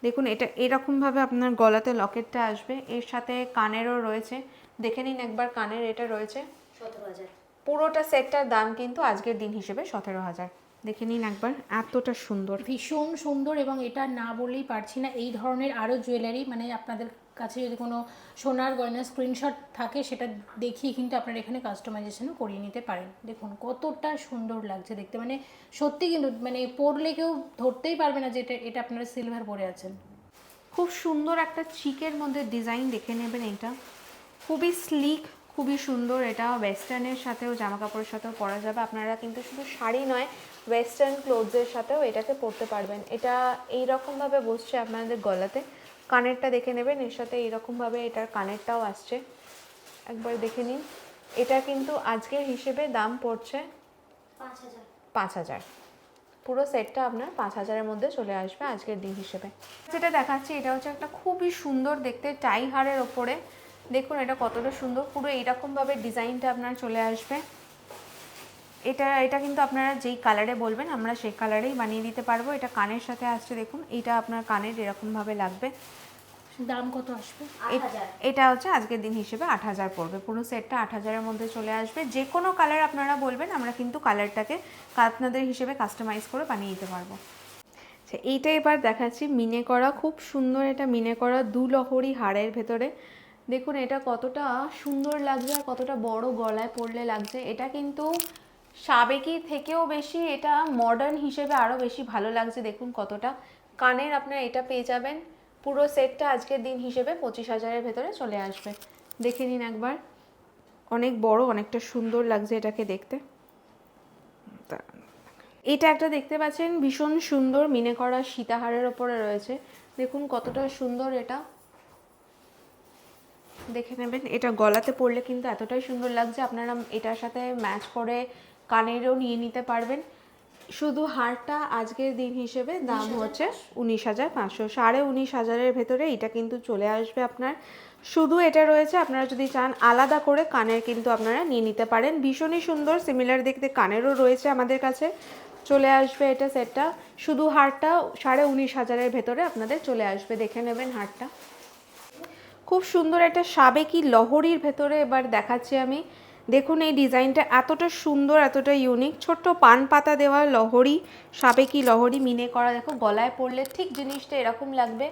দেখুন এটা এরকমভাবে আপনার গলাতে লকেটটা আসবে, এর সাথে কানেরও রয়েছে। দেখে নিন একবার, কানের এটা রয়েছে 17,000। পুরোটা সেটটার দাম কিন্তু আজকের দিন হিসেবে 17,000। দেখে নিন একবার, এতটা সুন্দর, ভীষণ সুন্দর। এবং এটা না বললেই পারছি না, এই ধরনের আরও জুয়েলারি মানে আপনাদের কাছে যদি কোনো সোনার গয়নার স্ক্রিনশট থাকে সেটা দেখিয়ে কিন্তু আপনারা এখানে কাস্টমাইজেশনও করিয়ে নিতে পারেন। দেখুন কতটা সুন্দর লাগছে দেখতে, মানে সত্যি কিন্তু মানে পরলে কেউ ধরতেই পারবে না যে এটা আপনারা সিলভার পরে আছেন। খুব সুন্দর একটা চিকের মধ্যে ডিজাইন, দেখে নেবেন। এটা খুবই স্লিক, খুবই সুন্দর। এটা ওয়েস্টার্নের সাথেও জামা কাপড়ের সাথেও পরা যাবে। আপনারা কিন্তু শুধু শাড়ি নয়, ওয়েস্টার্ন ক্লোথসের সাথেও এটাকে পরতে পারবেন। এটা এইরকমভাবে বসছে আপনাদের গলাতে। কানেরটা দেখে নেবেন, এর সাথে এইরকমভাবে এটার কানেরটাও আসছে, একবার দেখে নিন। এটা কিন্তু আজকের হিসেবে দাম পড়ছে 5,000। 5,000। পুরো সেটটা আপনার 5,000-এর মধ্যে চলে আসবে আজকের দিন হিসেবে। যেটা দেখাচ্ছি এটা হচ্ছে একটা খুবই সুন্দর দেখতে টাই হারের ওপরে। দেখুন এটা কতটা সুন্দর, পুরো এইরকমভাবে ডিজাইনটা আপনার চলে আসবে। এটা কিন্তু আপনারা যেই কালারে বলবেন আমরা সেই কালারেই বানিয়ে দিতে পারবো। এটা কানের সাথে আসছে, দেখুন এটা আপনার কানের এরকমভাবে লাগবে। দাম কত আসবে? 8,000। এটা হচ্ছে আজকের দিন হিসেবে 8,000 পড়বে। পুরো সেটটা 8,000-এর মধ্যে চলে আসবে। যে কোনো কালার আপনারা বলবেন, আমরা কিন্তু কালারটাকে আপনাদের হিসেবে কাস্টমাইজ করে বানিয়ে দিতে পারবো। আচ্ছা, এইটা এবার দেখাচ্ছি মিনে করা, খুব সুন্দর। এটা মিনে করা দুলহরি হাড়ের ভেতরে। দেখুন এটা কতটা সুন্দর লাগছে আর কতটা বড় গলায় পরলে লাগছে। এটা কিন্তু সাবেকি থেকেও বেশি এটা মডার্ন হিসেবে আরও বেশি ভালো লাগছে। দেখুন কতটা কানের আপনারা এটা পেয়ে যাবেন। পুরো সেটটা আজকের দিন হিসেবে 25,000-এর ভেতরে চলে আসবে। দেখে নিন একবার, অনেক বড়, অনেকটা সুন্দর লাগছে এটাকে দেখতে। এটা একটা দেখতে পাচ্ছেন ভীষণ সুন্দর মিনে করা সীতাহারের ওপরে রয়েছে। দেখুন কতটা সুন্দর, এটা দেখে নেবেন। এটা গলাতে পরলে কিন্তু এতটাই সুন্দর লাগছে, আপনারা এটার সাথে ম্যাচ করে কানেরও নিয়ে নিতে পারবেন। শুধু হারটা আজকের দিন হিসেবে দাম হচ্ছে 19,500, 19,500 ভেতরে এটা কিন্তু চলে আসবে আপনার। শুধু এটা রয়েছে, আপনারা যদি চান আলাদা করে কানের কিন্তু আপনারা নিয়ে নিতে পারেন। ভীষণই সুন্দর, সিমিলার দেখতে কানেরও রয়েছে আমাদের কাছে, চলে আসবে এটা সেটটা। শুধু হারটা 19,500 ভেতরে আপনাদের চলে আসবে, দেখে নেবেন হারটা। খুব সুন্দর একটা সাবেকি লহরির ভেতরে এবার দেখাচ্ছি আমি। দেখুন এই ডিজাইনটা এতটা সুন্দর, এতটা ইউনিক, ছোট্ট পান পাতা দেওয়া লহরি, সাবেকি লহরি মিনে করা। দেখো গলায় পরলে ঠিক জিনিসটা এরকম লাগবে,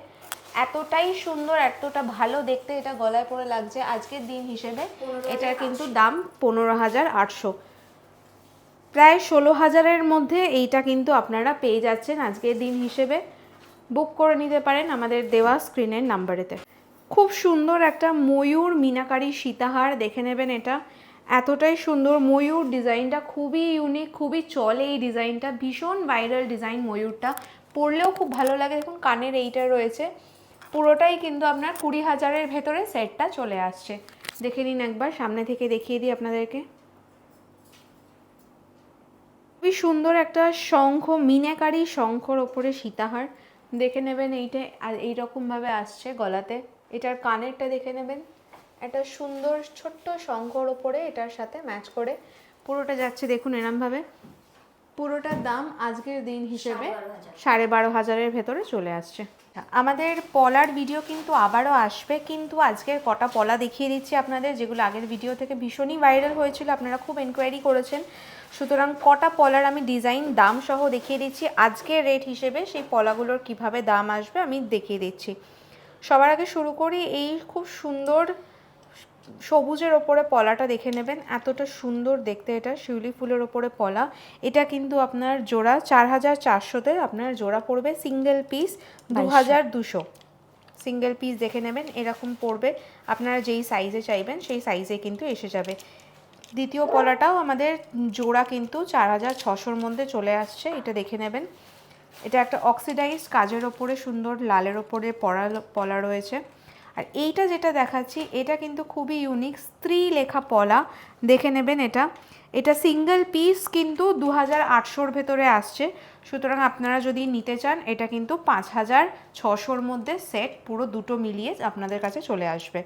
এতটাই সুন্দর, এতটা ভালো দেখতে এটা গলায় পরে লাগছে। আজকের দিন হিসেবে এটার কিন্তু দাম 15,800, প্রায় 16,000-এর মধ্যে এইটা কিন্তু আপনারা পেয়ে যাচ্ছেন আজকের দিন হিসেবে। বুক করে নিতে পারেন আমাদের দেওয়া স্ক্রিনের নাম্বারেতে। খুব সুন্দর একটা ময়ূর মিনাকারি সীতাহার, দেখে নেবেন এটা এতটাই সুন্দর। ময়ূর ডিজাইনটা খুবই ইউনিক, খুবই চলে এই ডিজাইনটা, ভীষণ ভাইরাল ডিজাইন। ময়ূরটা পরলেও খুব ভালো লাগে। দেখুন কানের এইটা রয়েছে, পুরোটাই কিন্তু আপনার 20,000-এর ভেতরে সেটটা চলে আসছে। দেখে নিন একবার, সামনে থেকে দেখিয়ে দিই আপনাদেরকে। খুবই সুন্দর একটা শঙ্খ, মিনাকারি শঙ্খর ওপরে সীতাহার, দেখে নেবেন। এইটা আর এইরকমভাবে আসছে গলাতে। এটার কানেরটা দেখে নেবেন, একটা সুন্দর ছোট্ট শঙ্খর ওপরে এটার সাথে ম্যাচ করে পুরোটা যাচ্ছে। দেখুন এরমভাবে পুরোটার দাম আজকের দিন হিসেবে 12,500-এর ভেতরে চলে আসছে। আমাদের পলার ভিডিও কিন্তু আবারও আসবে, কিন্তু আজকের কটা পলা দেখিয়ে দিচ্ছি আপনাদের, যেগুলো আগের ভিডিও থেকে ভীষণই ভাইরাল হয়েছিল, আপনারা খুব এনকোয়ারি করেছেন। সুতরাং কটা পলার আমি ডিজাইন দাম সহ দেখিয়ে দিচ্ছি। আজকের রেট হিসেবে সেই পলাগুলোর কিভাবে দাম আসবে আমি দেখিয়ে দিচ্ছি। সবার আগে শুরু করি এই খুব সুন্দর সবুজের ওপরে পলাটা, দেখে নেবেন এতটা সুন্দর দেখতে। এটা শিউলি ফুলের ওপরে পলা, এটা কিন্তু আপনার জোড়া 4,400-তে আপনার জোড়া পড়বে, সিঙ্গেল পিস 2,200। সিঙ্গেল পিস দেখে নেবেন এরকম পড়বে, আপনারা যেই সাইজে চাইবেন সেই সাইজে কিন্তু এসে যাবে। দ্বিতীয় পলাটাও আমাদের জোড়া কিন্তু 4,600-র মধ্যে চলে আসছে, এটা দেখে নেবেন। এটা একটা অক্সিডাইজড কাজের ওপরে সুন্দর লালের ওপরে পলা রয়েছে। আর এইটা যেটা দেখাচ্ছি এটা কিন্তু খুবই ইউনিক, স্ত্রী লেখা পলা, দেখে নেবেন। এটা সিঙ্গেল পিস কিন্তু 2,800-র ভেতরে আসছে। সুতরাং আপনারা যদি নিতে চান এটা কিন্তু 5,600-র মধ্যে সেট পুরো দুটো মিলিয়ে আপনাদের কাছে চলে আসবে।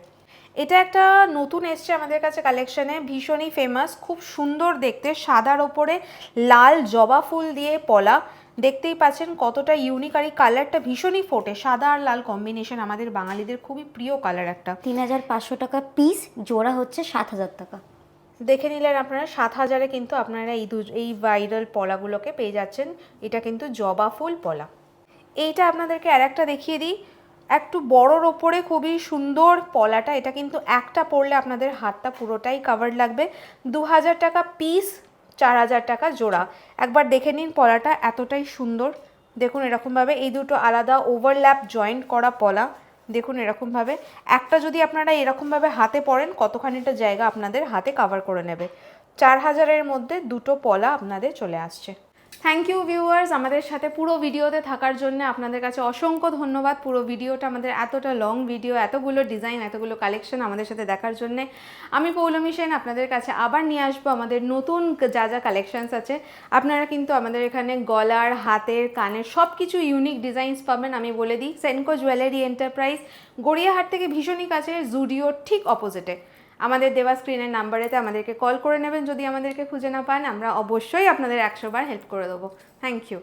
এটা একটা নতুন এসছে আমাদের কাছে কালেকশানে, ভীষণই ফেমাস, খুব সুন্দর দেখতে, সাদার ওপরে লাল জবা ফুল দিয়ে পলা, দেখতেই পাচ্ছেন কতটা ইউনিক। আর এই কালারটা ভীষণই ফোটে, সাদা আর লাল কম্বিনেশন আমাদের বাঙালিদের খুবই প্রিয় কালার একটা। 3,500 টাকা পিস, জোড়া হচ্ছে 7,000 টাকা। দেখে নিলেন আপনারা 7,000-এ কিন্তু আপনারা এই ভাইরাল পলাগুলোকে পেয়ে যাচ্ছেন। এটা কিন্তু জবা ফুল পলা। এইটা আপনাদেরকে আর একটা দেখিয়ে দিই, একটু বড়োর ওপরে খুবই সুন্দর পলাটা। এটা কিন্তু একটা পরলে আপনাদের হাতটা পুরোটাই কাভার লাগবে। 2,000 টাকা পিস, 4,000 টাকা জোড়া। একবার দেখে নিন পলাটা এতটাই সুন্দর। দেখুন এরকমভাবে এই দুটো আলাদা ওভারল্যাপ জয়েন্ট করা পলা, দেখুন এরকমভাবে একটা যদি আপনারা এরকমভাবে হাতে পরেন কতখানিটা জায়গা আপনাদের হাতে কাভার করে নেবে। 4,000-এর মধ্যে দুটো পলা আপনাদের চলে আসছে। থ্যাংক ইউ ভিউয়ার্স, আমাদের সাথে পুরো ভিডিওতে থাকার জন্য আপনাদের কাছে অসংখ্য ধন্যবাদ। পুরো ভিডিওটা আমাদের এতটা লং ভিডিও, এতগুলো ডিজাইন, এতগুলো কালেকশন আমাদের সাথে দেখার জন্যে। আমি পৌলমী সেন আপনাদের কাছে আবার নিয়ে আসবো আমাদের নতুন যা যা কালেকশানস আছে। আপনারা কিন্তু আমাদের এখানে গলার, হাতের, কানের সব কিছু ইউনিক ডিজাইনস পাবেন। আমি বলে দিই সেনকো জুয়েলারি এন্টারপ্রাইজ, গড়িয়াহাট থেকে ভীষণই কাছে, জুডিওর ঠিক অপোজিটে। আমাদের দেওয়া স্ক্রিনের নাম্বারেতে আমাদেরকে কল করে নেবেন যদি আমাদেরকে খুঁজে না পান। আমরা অবশ্যই আপনাদের 100 বার হেল্প করে দেবো। Thank you.